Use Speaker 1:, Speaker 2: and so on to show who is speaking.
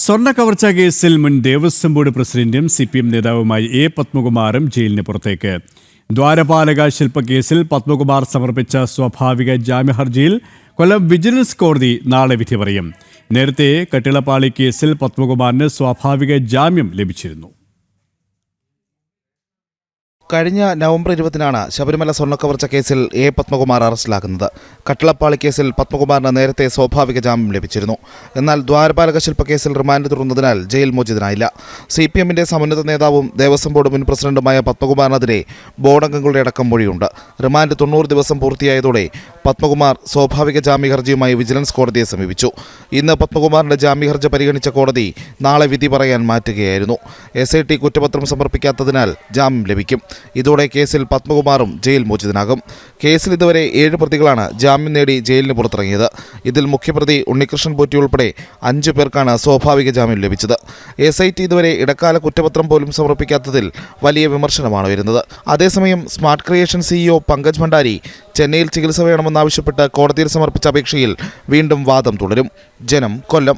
Speaker 1: സ്വർണ്ണ കവർച്ച കേസിൽ മുൻ ദേവസ്വം ബോർഡ് പ്രസിഡന്റും CPM നേതാവുമായി A. പത്മകുമാറും ജയിലിന് പുറത്തേക്ക്. ദ്വാരപാലക ശില്പക്കേസിൽ പത്മകുമാർ സമർപ്പിച്ച സ്വാഭാവിക ജാമ്യ ഹർജിയിൽ കൊല്ലം വിജിലൻസ് കോടതി നാളെ വിധി പറയും. നേരത്തെ കട്ടിളപ്പാളി കേസിൽ പത്മകുമാറിന് സ്വാഭാവിക ജാമ്യം ലഭിച്ചിരുന്നു.
Speaker 2: കഴിഞ്ഞ നവംബർ 20-നാണ് ശബരിമല സ്വർണ്ണക്കവർച്ച കേസിൽ A. പത്മകുമാർ അറസ്റ്റിലാക്കുന്നത്. കട്ടിളപ്പാളി കേസിൽ പത്മകുമാറിന് നേരത്തെ സ്വാഭാവിക ജാമ്യം ലഭിച്ചിരുന്നു. എന്നാൽ ദ്വാരപാലക ശില്പക്കേസിൽ റിമാൻഡ് തുടർന്നതിനാൽ ജയിൽ മോചിതനായില്ല. CPM-ന്റെ സമുന്നത നേതാവും ദേവസ്വം ബോർഡ് മുൻ പ്രസിഡന്റുമായ പത്മകുമാറിനെതിരെ ബോർഡ് അംഗങ്ങളുടെ അടക്കം മൊഴിയുണ്ട്. റിമാൻഡ് 90 ദിവസം പൂർത്തിയായതോടെ പത്മകുമാർ സ്വാഭാവിക ജാമ്യ ഹർജിയുമായി വിജിലൻസ് കോടതിയെ സമീപിച്ചു. ഇന്ന് പത്മകുമാറിന്റെ ജാമ്യ ഹർജി പരിഗണിച്ച കോടതി നാളെ വിധി പറയാൻ മാറ്റുകയായിരുന്നു. SIT കുറ്റപത്രം സമർപ്പിക്കാത്തതിനാൽ ജാമ്യം ലഭിക്കും. ഇതോടെ കേസിൽ പത്മകുമാറും ജയിൽ മോചിതനാകും. കേസിൽ ഇതുവരെ 7 പ്രതികളാണ് ജാമ്യം നേടി ജയിലിന് പുറത്തിറങ്ങിയത്. ഇതിൽ മുഖ്യപ്രതി ഉണ്ണികൃഷ്ണൻ പോറ്റി ഉൾപ്പെടെ 5 പേർക്കാണ് സ്വാഭാവിക ജാമ്യം ലഭിച്ചത്. SIT ഇതുവരെ ഇടക്കാല കുറ്റപത്രം പോലും സമർപ്പിക്കാത്തതിൽ വലിയ വിമർശനമാണ് വരുന്നത്. അതേസമയം smart creation CEO Pankaj Bhandari ചെന്നൈയിൽ ചികിത്സ വേണമെന്നാവശ്യപ്പെട്ട് കോടതിയിൽ സമർപ്പിച്ച അപേക്ഷയിൽ വീണ്ടും വാദം തുടരും. ജനം, കൊല്ലം.